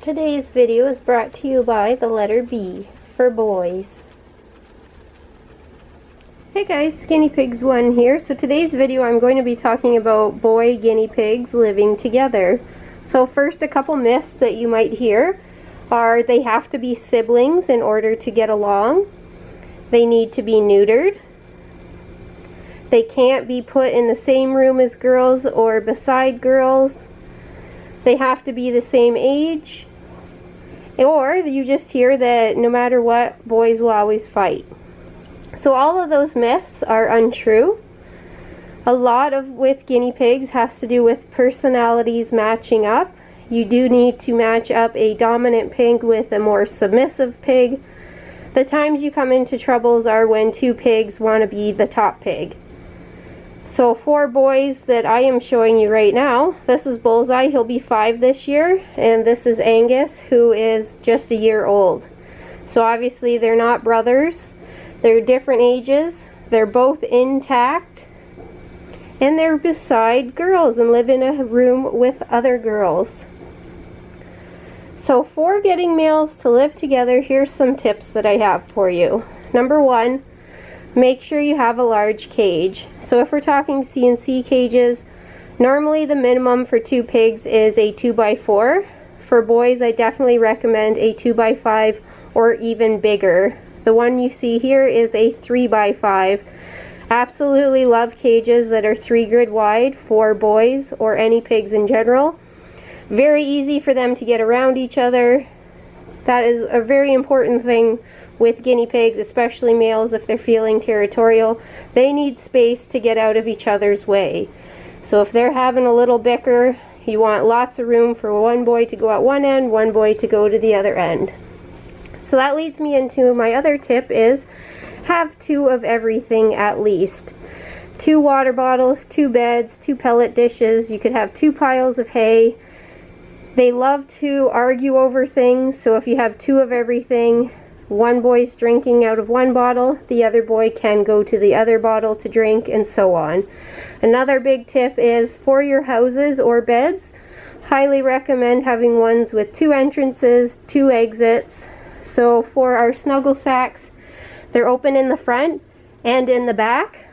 Today's video is brought to you by the letter B for boys. Hey guys, Skinny Pigs 1 here. So today's video I'm going to be talking about boy guinea pigs living together. So first, a couple myths that you might hear are they have to be siblings in order to get along. They need to be neutered. They can't be put in the same room as girls or beside girls. They have to be the same age. Or you just hear that no matter what, boys will always fight. So all of those myths are untrue. A lot of with guinea pigs has to do with personalities matching up. You do need to match up a dominant pig with a more submissive pig. The times you come into troubles are when two pigs want to be the top pig. So 4 boys that I am showing you right now, this is Bullseye, he'll be 5 this year, and this is Angus, who is just a year old. So obviously they're not brothers, they're different ages, they're both intact, and they're beside girls and live in a room with other girls. So for getting males to live together, here's some tips that I have for you. Number 1, make sure you have a large cage. So if we're talking CNC cages, normally the minimum for 2 pigs is a 2x4. For boys, I definitely recommend a 2x5 or even bigger. The one you see here is a 3x5. Absolutely love cages that are 3 grid wide for boys or any pigs in general. Very easy for them to get around each other. That is a very important thing with guinea pigs, especially males. If they're feeling territorial, they need space to get out of each other's way. So if they're having a little bicker, you want lots of room for one boy to go at one end, one boy to go to the other end. So that leads me into my other tip is have 2 of everything at least. 2 water bottles, 2 beds, 2 pellet dishes. You could have 2 piles of hay. They love to argue over things, so if you have 2 of everything, one boy's drinking out of one bottle, the other boy can go to the other bottle to drink, and so on. Another big tip is for your houses or beds, highly recommend having ones with 2 entrances, 2 exits. So for our snuggle sacks, they're open in the front and in the back,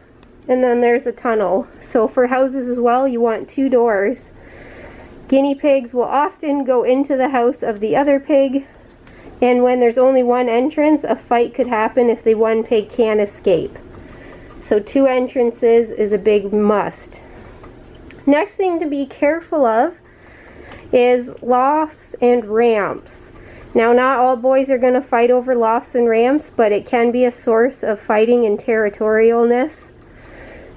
and then there's a tunnel. So for houses as well, you want 2 doors. Guinea pigs will often go into the house of the other pig, and when there's only one entrance, a fight could happen if the one pig can't escape. So 2 entrances is a big must. Next thing to be careful of is lofts and ramps. Now, not all boys are going to fight over lofts and ramps, but it can be a source of fighting and territorialness.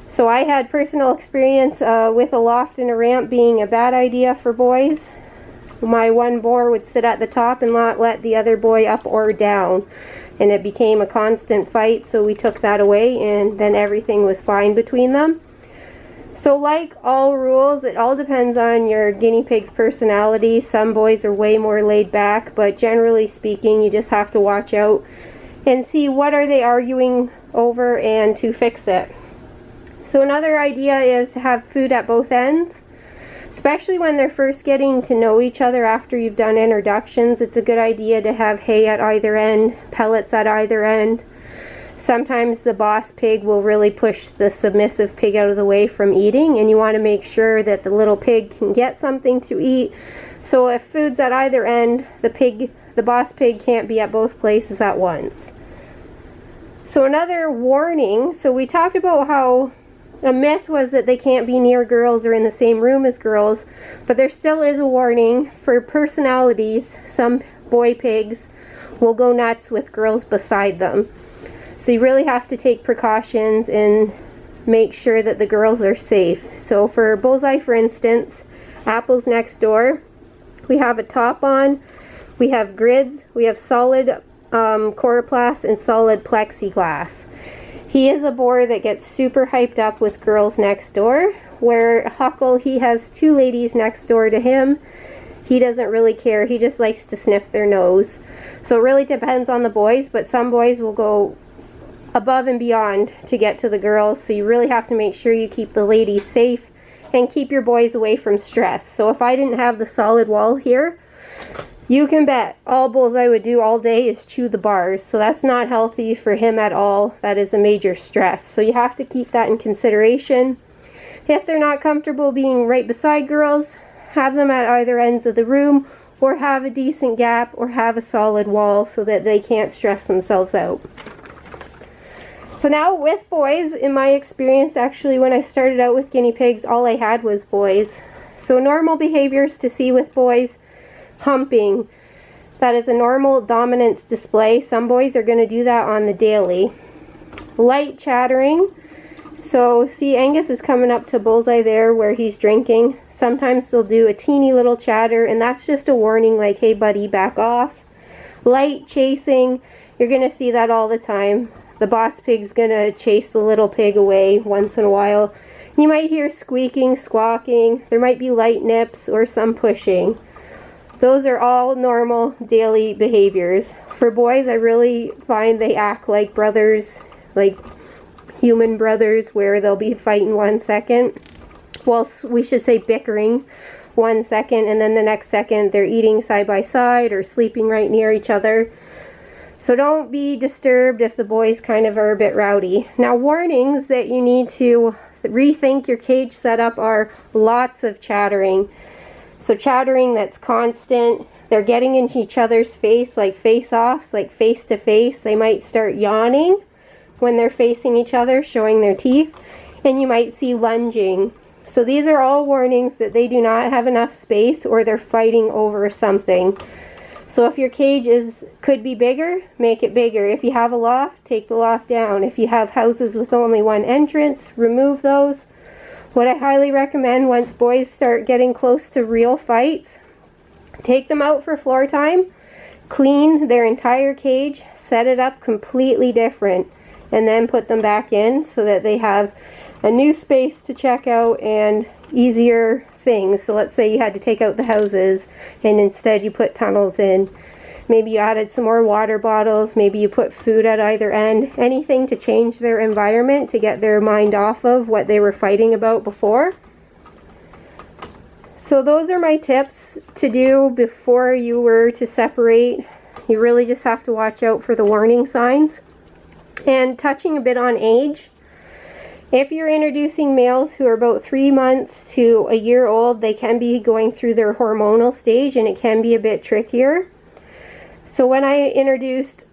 So I had personal experience with a loft and a ramp being a bad idea for boys. My one boar would sit at the top and not let the other boy up or down, and it became a constant fight, so we took that away, and then everything was fine between them. So like all rules, it all depends on your guinea pig's personality. Some boys are way more laid back, but generally speaking, you just have to watch out and see what are they arguing over and to fix it. So another idea is to have food at both ends. Especially when they're first getting to know each other after you've done introductions, it's a good idea to have hay at either end, pellets at either end. Sometimes the boss pig will really push the submissive pig out of the way from eating, and you want to make sure that the little pig can get something to eat. So if food's at either end, the boss pig can't be at both places at once. So another warning, so we talked about how a myth was that they can't be near girls or in the same room as girls, but there still is a warning for personalities. Some boy pigs will go nuts with girls beside them. So you really have to take precautions and make sure that the girls are safe. So for Bullseye, for instance, Apple's next door, we have a top on, we have grids, we have solid coroplast and solid plexiglass. He is a boar that gets super hyped up with girls next door, where Huckle, he has 2 ladies next door to him. He doesn't really care, he just likes to sniff their nose. So it really depends on the boys, but some boys will go above and beyond to get to the girls, so you really have to make sure you keep the ladies safe and keep your boys away from stress. So if I didn't have the solid wall here, You can bet all Bullseye would do all day is chew the bars, so that's not healthy for him at all. That is a major stress, so you have to keep that in consideration. If they're not comfortable being right beside girls, have them at either ends of the room, or have a decent gap, or have a solid wall so that they can't stress themselves out. So now with boys, in my experience, actually when I started out with guinea pigs, all I had was boys. So normal behaviors to see with boys: humping. That is a normal dominance display. Some boys are going to do that on the daily. Light chattering. So see, Angus is coming up to Bullseye there where he's drinking. Sometimes they'll do a teeny little chatter, and that's just a warning like, hey buddy, back off. Light chasing. You're going to see that all the time. The boss pig's going to chase the little pig away once in a while. You might hear squeaking, squawking. There might be light nips or some pushing. Those are all normal daily behaviors. For boys, I really find they act like brothers, like human brothers, where they'll be fighting 1 second. Well, we should say bickering 1 second, and then the next second they're eating side by side or sleeping right near each other. So don't be disturbed if the boys kind of are a bit rowdy. Now, warnings that you need to rethink your cage setup are lots of chattering. So chattering that's constant. They're getting into each other's face, like face-offs, like face-to-face. They might start yawning when they're facing each other, showing their teeth. And you might see lunging. So these are all warnings that they do not have enough space, or they're fighting over something. So if your cage could be bigger, make it bigger. If you have a loft, take the loft down. If you have houses with only one entrance, remove those. What I highly recommend, once boys start getting close to real fights, take them out for floor time, clean their entire cage, set it up completely different, and then put them back in so that they have a new space to check out and easier things. So let's say you had to take out the houses and instead you put tunnels in. Maybe you added some more water bottles, maybe you put food at either end, anything to change their environment, to get their mind off of what they were fighting about before. So those are my tips to do before you were to separate. You really just have to watch out for the warning signs. And touching a bit on age, if you're introducing males who are about 3 months to a year old, they can be going through their hormonal stage and it can be a bit trickier. So when I introduced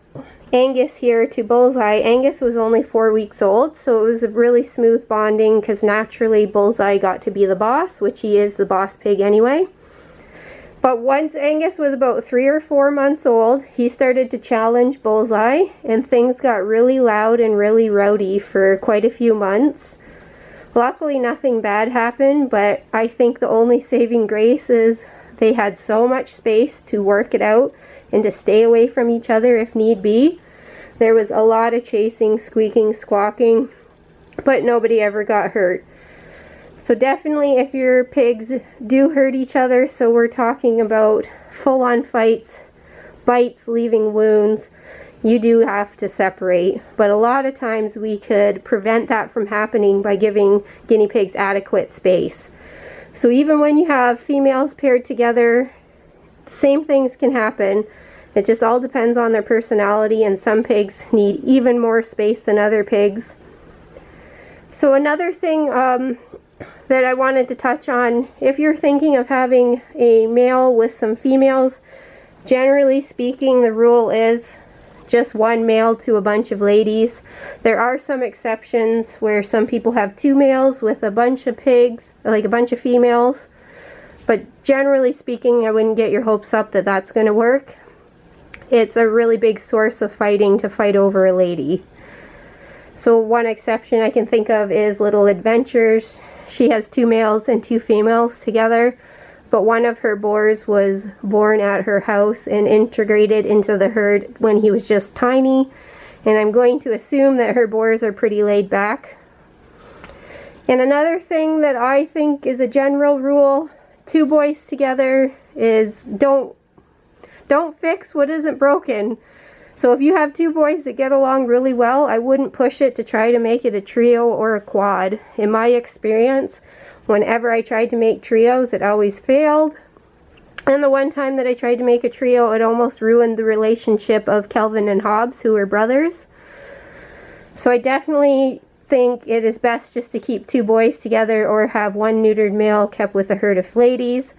Angus here to Bullseye, Angus was only 4 weeks old, so it was a really smooth bonding because naturally Bullseye got to be the boss, which he is the boss pig anyway. But once Angus was about 3 or 4 months old, he started to challenge Bullseye, and things got really loud and really rowdy for quite a few months. Luckily nothing bad happened, but I think the only saving grace is they had so much space to work it out and to stay away from each other if need be. There was a lot of chasing, squeaking, squawking, but nobody ever got hurt. So definitely if your pigs do hurt each other, so we're talking about full-on fights, bites, leaving wounds, you do have to separate. But a lot of times we could prevent that from happening by giving guinea pigs adequate space. So even when you have females paired together, same things can happen. It just all depends on their personality, and some pigs need even more space than other pigs. So another thing that I wanted to touch on, if you're thinking of having a male with some females, generally speaking the rule is just one male to a bunch of ladies. There are some exceptions where some people have 2 males with a bunch of pigs, like a bunch of females. But generally speaking, I wouldn't get your hopes up that that's going to work. It's a really big source of fighting to fight over a lady. So one exception I can think of is Little Adventures. She has 2 males and 2 females together, but one of her boars was born at her house and integrated into the herd when he was just tiny, and I'm going to assume that her boars are pretty laid back. And another thing that I think is a general rule, 2 boys together, is don't fix what isn't broken. So if you have 2 boys that get along really well, I wouldn't push it to try to make it a trio or a quad. In my experience, whenever I tried to make trios, it always failed. And the one time that I tried to make a trio, it almost ruined the relationship of Kelvin and Hobbs, who were brothers. So I definitely think it is best just to keep 2 boys together or have 1 neutered male kept with a herd of ladies.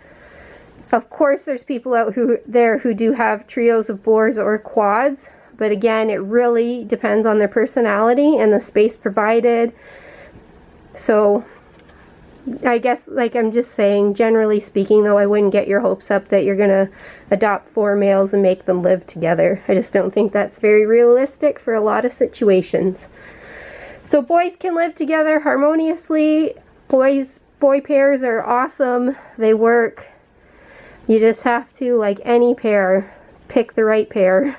Of course, there's people out there who do have trios of boars or quads, but again, it really depends on their personality and the space provided. So I guess, like I'm just saying, generally speaking though, I wouldn't get your hopes up that you're gonna adopt 4 males and make them live together. I just don't think that's very realistic for a lot of situations. So boys can live together harmoniously. Boy pairs are awesome. They work. You just have to, like any pair, pick the right pair.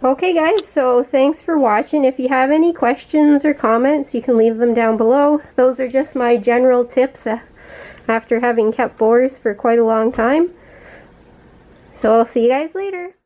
Okay guys, so thanks for watching. If you have any questions or comments, you can leave them down below. Those are just my general tips after having kept boars for quite a long time. So I'll see you guys later.